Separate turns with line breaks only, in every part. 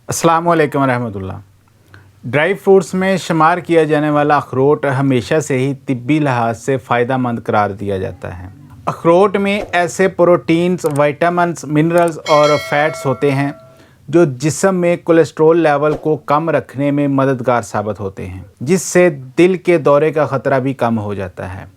अस्सलाम वालेकुम रहमतुल्लाह। ड्राई फ्रूट्स में शुमार किया जाने वाला अखरोट हमेशा से ही तिब्बी लिहाज से फ़ायदा मंद करार दिया जाता है। अखरोट में ऐसे प्रोटीन्स, विटामिन्स, मिनरल्स और फैट्स होते हैं जो जिस्म में कोलेस्ट्रॉल लेवल को कम रखने में मददगार साबित होते हैं, जिससे दिल के दौरे का ख़तरा भी कम हो जाता है।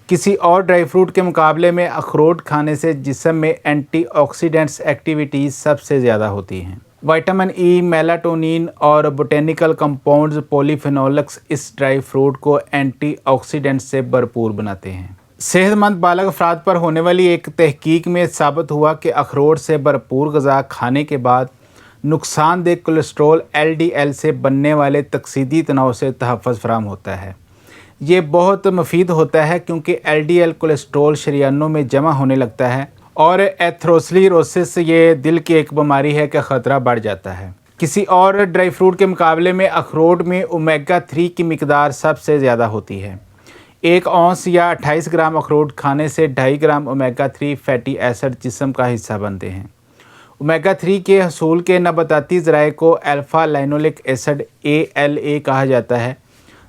किसी और ड्राई फ्रूट के मुकाबले में अखरोट खाने से जिस्म में एंटीऑक्सीडेंट्स एक्टिविटीज़ सबसे ज़्यादा होती हैं। विटामिन ई, मेलाटोनिन और बोटेनिकल कंपाउंड्स पॉलीफेनोल्स इस ड्राई फ्रूट को एंटीऑक्सीडेंट्स से भरपूर बनाते हैं। सेहतमंद बालग अफराद पर होने वाली एक तहकीक में साबित हुआ कि अखरोट से भरपूर ग़िज़ा खाने के बाद नुकसानदेह कोलेस्ट्रॉल LDL से बनने वाले तकसीदी तनाव से तहफ़्फ़ुज़ फराहम होता है। ये बहुत मुफीद होता है क्योंकि LDL कोलेस्ट्रॉल शरीयानों में जमा होने लगता है और एथेरोस्क्लेरोसिस ये दिल की एक बीमारी है कि ख़तरा बढ़ जाता है। किसी और ड्राई फ्रूट के मुकाबले में अखरोट में ओमेगा 3 की मिकदार सबसे ज़्यादा होती है। 1 औंस या 28 ग्राम अखरोट खाने से 2.5 ग्राम ओमेगा 3 फैटी एसिड जिस्म का हिस्सा बनते हैं। ओमेगा 3 के हसूल के नबाताती ज़राए को अल्फ़ा लिनोलिक एसिड ALA कहा जाता है,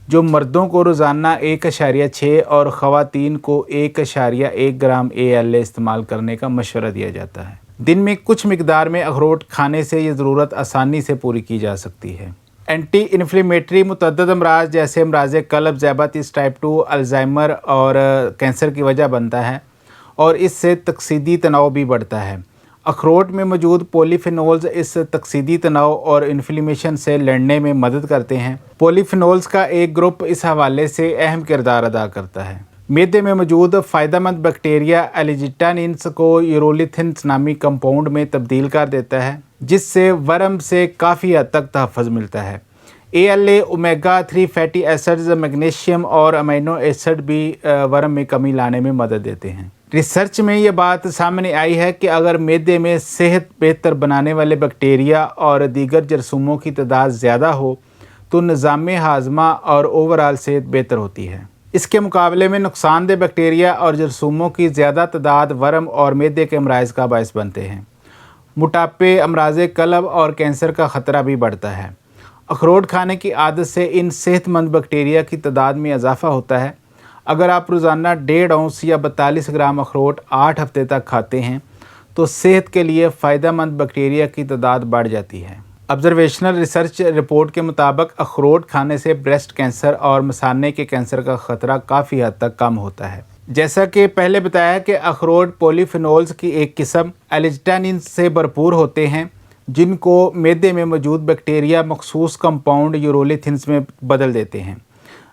जो मर्दों को रोज़ाना 1.6 और ख़वातीन को 1.1 ग्राम ALA इस्तेमाल करने का मशवरा दिया जाता है। दिन में कुछ मिकदार में अखरोट खाने से ये ज़रूरत आसानी से पूरी की जा सकती है। एंटी इन्फ्लेमेटरी मुतअद्दिद अमराज जैसे अमराज़ क़ल्ब, ज़ियाबतीस टाइप 2, अल्ज़ाइमर और कैंसर की वजह बनता है और इससे तकसीदी तनाव भी बढ़ता है। अखरोट में मौजूद पॉलीफेनोल्स इस तकसीदी तनाव और इन्फ्लेमेशन से लड़ने में मदद करते हैं। पॉलीफेनोल्स का एक ग्रुप इस हवाले से अहम किरदार अदा करता है। मैदे में मौजूद फ़ायदेमंद बैक्टीरिया एलिजिटानिन्स को यूरोलिथिन्स नामी कंपाउंड में तब्दील कर देता है, जिससे वर्म से काफ़ी हद तक तहफ़्फ़ुज़ मिलता है। ALA, omega 3 fatty acids, magnesium और अमीनो एसिड भी वर्म में कमी लाने में मदद देते हैं। रिसर्च में ये बात सामने आई है कि अगर मैदे में सेहत बेहतर बनाने वाले बैक्टीरिया और दीगर जरासीमों की तादाद ज़्यादा हो तो निज़ाम हाज़मा और ओवरऑल सेहत बेहतर होती है। इसके मुकाबले में नुकसानदेह बैक्टीरिया और जरासीमों की ज़्यादा तादाद वर्म और मैदे के अमराज़ का बायस बनते हैं। मोटापे, अमराज़ क़ल्ब और कैंसर का ख़तरा भी बढ़ता है। अखरोट खाने की आदत से इन सेहतमंद बैक्टीरिया की तादाद में इजाफ़ा होता है। अगर आप रोज़ाना 1.5 औंस या 42 ग्राम अखरोट 8 हफ्ते तक खाते हैं तो सेहत के लिए फ़ायदेमंद बैक्टीरिया की तादाद बढ़ जाती है। ऑब्जर्वेशनल रिसर्च रिपोर्ट के मुताबिक अखरोट खाने से ब्रेस्ट कैंसर और मसाने के कैंसर का ख़तरा काफ़ी हद तक कम होता है। जैसा कि पहले बताया कि अखरोट पॉलीफेनोल्स की एक किस्म एलिजिटानिन से भरपूर होते हैं, जिनको मैदे में मौजूद बैक्टीरिया मखसूस कंपाउंड यूरोलिथिन्स में बदल देते हैं।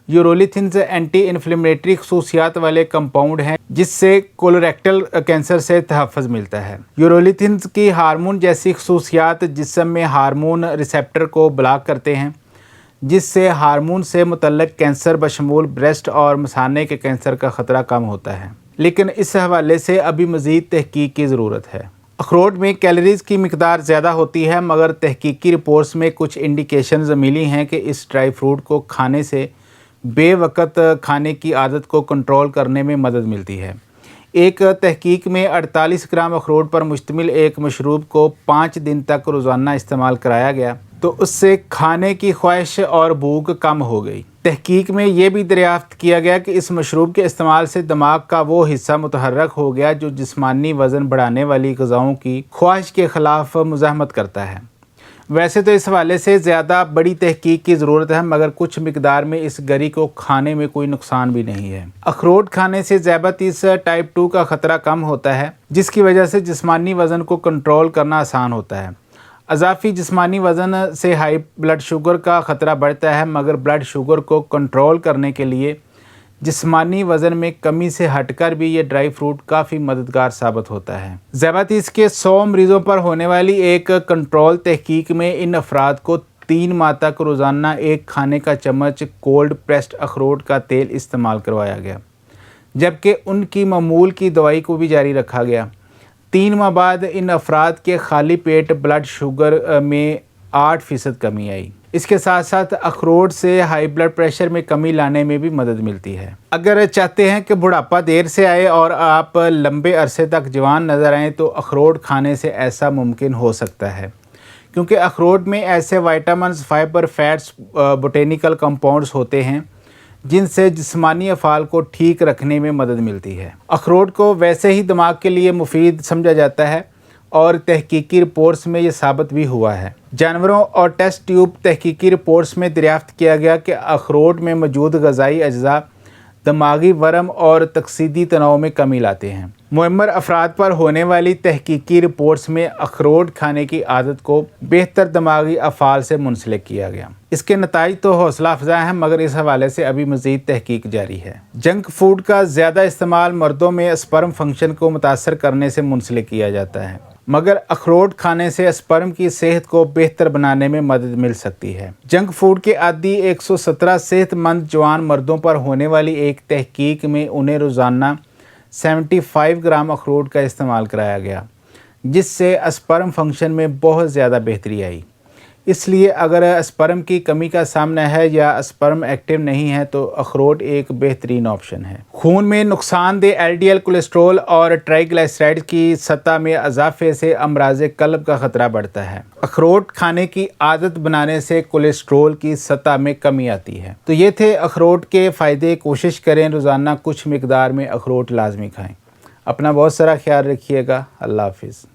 यूरोलिथिन्स एंटी इन्फ्लेमेटरी खसूसियात वाले कंपाउंड हैं, जिससे कोलोरेक्टल कैंसर से तहफ़्फ़ुज़ मिलता है। यूरोलिथिन्स की हार्मोन जैसी खसूसियात जिस्म में हार्मोन रिसेप्टर को ब्लॉक करते हैं, जिससे हार्मोन से मुतल्लिक़ कैंसर बशमूल ब्रेस्ट और मसाने के कैंसर का ख़तरा कम होता है। लेकिन इस हवाले से अभी मज़ीद तहकीक की ज़रूरत है। अखरोट में कैलोरीज़ की मिकदार ज़्यादा होती है, मगर तहकीकी रिपोर्ट्स में कुछ इंडिकेशंस मिली हैं कि इस ड्राई फ्रूट को खाने से बेवक़्त खाने की आदत को कंट्रोल करने में मदद मिलती है। एक तहकीक में 48 ग्राम अखरोट पर मुश्तमिल एक मशरूब को 5 दिन तक रोज़ाना इस्तेमाल कराया गया तो उससे खाने की ख्वाहिश और भूख कम हो गई। तहकीक में ये भी दरियाफ़्त किया गया कि इस मशरूब के इस्तेमाल से दिमाग का वो हिस्सा मुतहर्रक हो गया जो जिस्मानी वज़न बढ़ाने वाली ग़िज़ाओं की ख्वाहिश के ख़िलाफ़ मुज़ाहमत करता है। वैसे तो इस हवाले से ज़्यादा बड़ी तहकीक की ज़रूरत है, मगर कुछ मिकदार में इस गरी को खाने में कोई नुकसान भी नहीं है। अखरोट खाने से ज़ियाबतीस टाइप 2 का ख़तरा कम होता है, जिसकी वजह से जिस्मानी वज़न को कंट्रोल करना आसान होता है। अज़ाफ़ी जिस्मानी वज़न से हाई ब्लड शुगर का ख़तरा बढ़ता है, मगर ब्लड शुगर को कंट्रोल करने के लिए जिस्मानी वज़न में कमी से हटकर भी ये ड्राई फ्रूट काफ़ी मददगार साबित होता है। ज़ियाबतीस के 100 मरीज़ों पर होने वाली एक कंट्रोल तहकीक में इन अफराद को 3 माह तक रोज़ाना 1 खाने का चम्मच कोल्ड प्रेस्ड अखरोट का तेल इस्तेमाल करवाया गया, जबकि उनकी मामूल की दवाई को भी जारी रखा गया। 3 माह बाद इन अफराद के खाली पेट ब्लड शुगर में 8% कमी आई। इसके साथ साथ अखरोट से हाई ब्लड प्रेशर में कमी लाने में भी मदद मिलती है। अगर चाहते हैं कि बुढ़ापा देर से आए और आप लंबे अरसे तक जवान नज़र आएँ तो अखरोट खाने से ऐसा मुमकिन हो सकता है, क्योंकि अखरोट में ऐसे vitamins, fibre, fats, botanical compounds होते हैं जिनसे जिस्मानी अफ़ाल को ठीक रखने में मदद मिलती है। अखरोट को वैसे ही दिमाग के लिए मुफीद समझा जाता है और तहकीकी रिपोर्ट्स में ये साबित भी हुआ है। जानवरों और टेस्ट ट्यूब तहकीकी रिपोर्ट्स में दरियाफ्त किया गया कि अखरोट में मौजूद ग़िज़ाई अज्जा दिमागी वरम और तकसीदी तनाव में कमी लाते हैं। मुअम्मर अफराद पर होने वाली तहकीकी रिपोर्ट्स में अखरोट खाने की आदत को बेहतर दिमागी अफ़ाल से मुंसलिक किया गया। इसके नताइज तो हौसला अफजा हैं, मगर इस हवाले से अभी मज़ीद तहकीक जारी है। जंक फूड का ज़्यादा इस्तेमाल मर्दों में स्पर्म फंक्शन को मुतासर करने से मुंसलिक किया जाता है, मगर अखरोट खाने से स्पर्म की सेहत को बेहतर बनाने में मदद मिल सकती है। जंक फूड के आदी 117 सेहतमंद जवान मर्दों पर होने वाली एक तहकीक में उन्हें रोज़ाना 75 ग्राम अखरोट का इस्तेमाल कराया गया, जिससे स्पर्म फंक्शन में बहुत ज़्यादा बेहतरी आई। इसलिए अगर स्पर्म की कमी का सामना है या स्पर्म एक्टिव नहीं है तो अखरोट एक बेहतरीन ऑप्शन है। खून में नुकसानदेह एलडीएल कोलेस्ट्रॉल और ट्राइग्लिसराइड्स की सतह में इजाफे से अमराज़ कल्ब का ख़तरा बढ़ता है। अखरोट खाने की आदत बनाने से कोलेस्ट्रॉल की सतह में कमी आती है। तो ये थे अखरोट के फ़ायदे। कोशिश करें रोज़ाना कुछ मिकदार में अखरोट लाजमी खाएँ। अपना बहुत सारा ख्याल रखिएगा। अल्लाह हाफिज़।